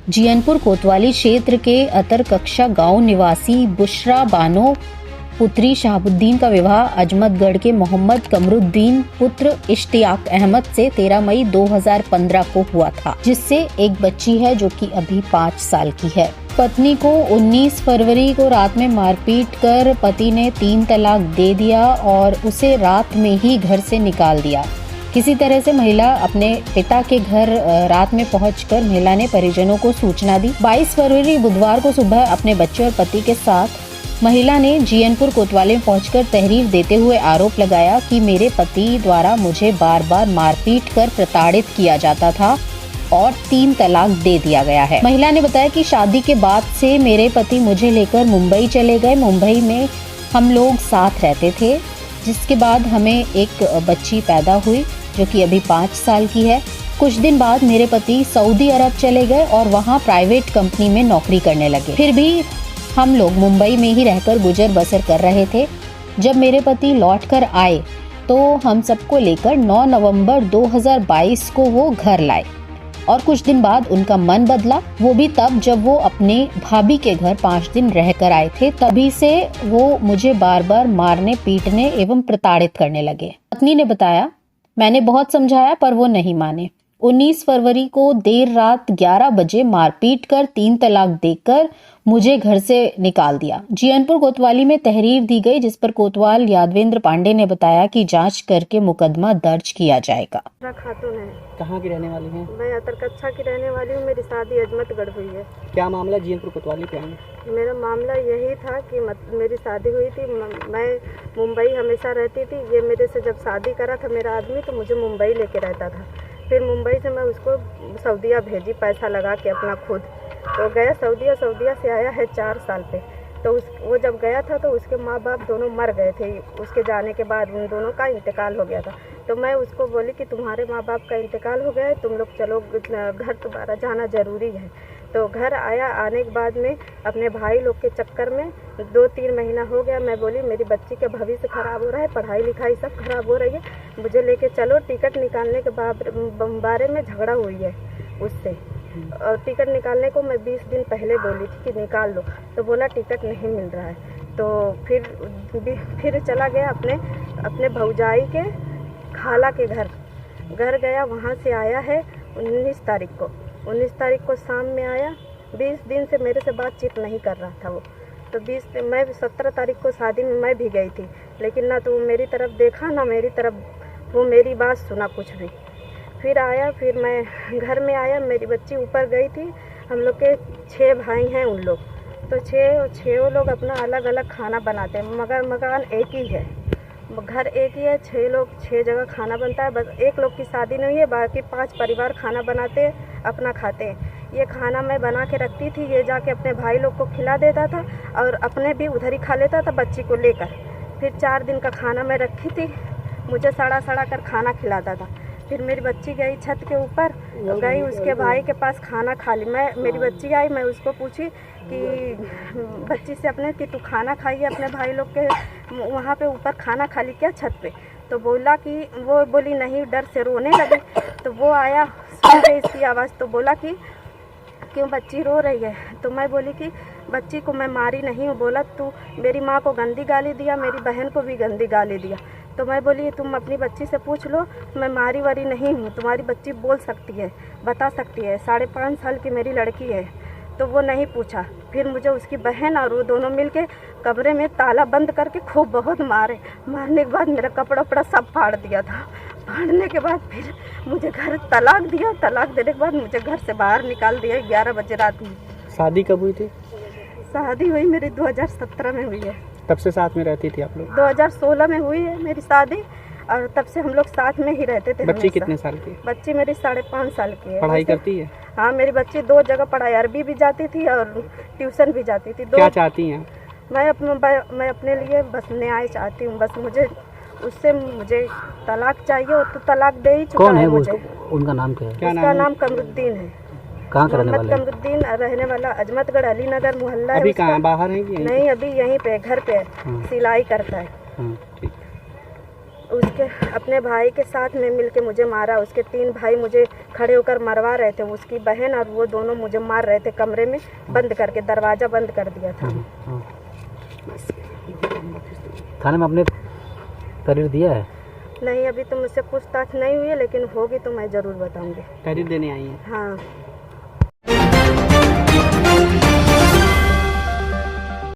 जियनपुर कोतवाली क्षेत्र के अतरकक्षा गांव निवासी बुशरा बानो पुत्री शहाबुद्दीन का विवाह अजमतगढ़ के मोहम्मद कमरुद्दीन पुत्र इश्तियाक अहमद से 13 मई 2015 को हुआ था, जिससे एक बच्ची है जो कि अभी 5 साल की है। पत्नी को 19 फरवरी को रात में मारपीट कर पति ने 3 तलाक दे दिया और उसे रात में ही घर से निकाल दिया। किसी तरह से महिला अपने पिता के घर रात में पहुंचकर महिला ने परिजनों को सूचना दी। 22 फरवरी बुधवार को सुबह अपने बच्चे और पति के साथ महिला ने जियनपुर कोतवाली में पहुंचकर तहरीर देते हुए आरोप लगाया कि मेरे पति द्वारा मुझे बार बार मारपीट कर प्रताड़ित किया जाता था और 3 तलाक दे दिया गया है। महिला ने बताया कि शादी के बाद से मेरे पति मुझे लेकर मुंबई चले गए। मुंबई में हम लोग साथ रहते थे, जिसके बाद हमें एक बच्ची पैदा हुई जो कि अभी 5 साल की है। कुछ दिन बाद मेरे पति सऊदी अरब चले गए और वहाँ प्राइवेट कंपनी में नौकरी करने लगे। फिर भी हम लोग मुंबई में ही रहकर गुजर बसर कर रहे थे। जब मेरे पति लौटकर आए तो हम सबको लेकर 9 नवंबर 2022 को वो घर लाए और कुछ दिन बाद उनका मन बदला, वो भी तब जब वो अपने भाभी के घर 5 दिन रहकर आए थे। तभी से वो मुझे बार बार मारने, पीटने एवं प्रताड़ित करने लगे। पत्नी ने बताया, मैंने बहुत समझाया पर वो नहीं माने। 19 फरवरी को देर रात 11 बजे मारपीट कर 3 तलाक देकर मुझे घर से निकाल दिया। जियनपुर कोतवाली में तहरीर दी गई, जिस पर कोतवाल यादवेंद्र पांडे ने बताया कि जांच करके मुकदमा दर्ज किया जाएगा। खातून है। कहाँ की रहने वाली हैं? मैं अतरकक्षा की रहने वाली हूँ। मेरी शादी अजमतगढ़ हुई है। क्या मामला जियनपुर कोतवाली पे है? मेरा मामला यही था कि मेरी शादी हुई थी। मैं मुंबई हमेशा रहती थी। ये मेरे से जब शादी करा था मेरा आदमी, तो मुझे मुंबई लेके रहता था। फिर मुंबई से मैं उसको सऊदीया भेजी, पैसा लगा के अपना खुद। तो गया सऊदीया से आया है 4 साल पे। तो वो जब गया था तो उसके माँ बाप दोनों मर गए थे। उसके जाने के बाद उन दोनों का इंतकाल हो गया था। तो मैं उसको बोली कि तुम्हारे माँ बाप का इंतकाल हो गया है, तुम लोग चलो घर दोबारा जाना ज़रूरी है। तो घर आया। आने के बाद में अपने भाई लोग के चक्कर में 2-3 महीना हो गया। मैं बोली मेरी बच्ची का भविष्य ख़राब हो रहा है, पढ़ाई लिखाई सब खराब हो रही है, मुझे लेके चलो। टिकट निकालने के बारे में झगड़ा हुई है उससे। और टिकट निकालने को मैं 20 दिन पहले बोली थी कि निकाल लो, तो बोला टिकट नहीं मिल रहा है। तो फिर चला गया अपने भौजाई के खाला के घर गया। वहाँ से आया है 19 तारीख को शाम में आया। 20 दिन से मेरे से बातचीत नहीं कर रहा था वो। तो मैं 17 तारीख को शादी में मैं भी गई थी, लेकिन ना तो वो मेरी तरफ देखा ना मेरी तरफ वो मेरी बात सुना कुछ भी। फिर आया, फिर मैं घर में आया। मेरी बच्ची ऊपर गई थी। हम लोग के 6 भाई हैं उन लोग, तो 6 लोग अपना अलग अलग खाना बनाते हैं, मगर मकान एक ही है, घर एक ही है। 6 लोग 6 जगह खाना बनता है। बस एक लोग की शादी नहीं है, बाकी 5 परिवार खाना बनाते हैं, अपना खाते हैं। ये खाना मैं बना के रखती थी, ये जाके अपने भाई लोग को खिला देता था और अपने भी उधर ही खा लेता था बच्ची को लेकर। फिर 4 दिन का खाना मैं रखी थी, मुझे सड़ा कर खाना खिलाता था। फिर मेरी बच्ची गई छत के ऊपर, गई उसके भाई के पास खाना खा ली। मेरी बच्ची आई, मैं उसको पूछी कि बच्ची से अपने कि तू खाना खाई है अपने भाई लोग के वहाँ पे ऊपर खाना खा ली क्या छत पे? तो बोला कि वो बोली नहीं, डर से रोने लगी। तो वो आया, सुन के इसकी आवाज़, तो बोला कि क्यों बच्ची रो रही है? तो मैं बोली कि बच्ची को मैं मारी नहीं हूँ। बोला तू मेरी माँ को गंदी गाली दिया, मेरी बहन को भी गंदी गाली दिया। तो मैं बोली तुम अपनी बच्ची से पूछ लो, मैं मारी वारी नहीं हूँ, तुम्हारी बच्ची बोल सकती है, बता सकती है, 5.5 साल की मेरी लड़की है। तो वो नहीं पूछा। फिर मुझे उसकी बहन और वो दोनों मिलके कमरे में ताला बंद करके खूब बहुत मारने के बाद मेरा कपड़ा वपड़ा सब फाड़ दिया था। फाड़ने के बाद फिर मुझे घर तलाक दिया। तलाक देने के बाद मुझे घर से बाहर निकाल दिया 11 बजे रात में। शादी कब हुई थी? शादी हुई मेरी 2017 में हुई है। तब से साथ में रहती थी आप लोग? 2016 में हुई है मेरी शादी, और तब से हम लोग साथ में ही रहते थे। बच्ची कितने साल की? बच्ची मेरी 5.5 साल की है। पढ़ाई करती है? हाँ, मेरी बच्ची 2 जगह पढ़ाई, अरबी भी जाती थी और ट्यूशन भी जाती थी। क्या चाहती हैं? मैं अपने लिए बस न्याय चाहती हूँ। बस मुझे तलाक चाहिए, और तो तलाक दे ही चुका है मुझे। उनका नाम क्या है? उसका नाम कमरुद्दीन है। कहाँ का रहने वाला है? कमरुद्दीन रहने वाला अजमतगढ़ अलीनगर मोहल्ला है। अभी कहाँ, बाहर है कि नहीं, अभी यहीं पे घर पे सिलाई करता है। ठीक। उसके अपने भाई के साथ में मिलके मुझे मारा। उसके 3 भाई मुझे खड़े होकर मरवा रहे थे। उसकी बहन और वो दोनों मुझे मार रहे थे, कमरे में बंद करके, दरवाज़ा बंद कर दिया था। हाँ। थाने में आपने तहरीर दिया है? नहीं, अभी तो मुझसे पूछताछ नहीं हुई है, लेकिन होगी तो मैं ज़रूर बताऊंगी। तहरीर देने आई हैं? हाँ।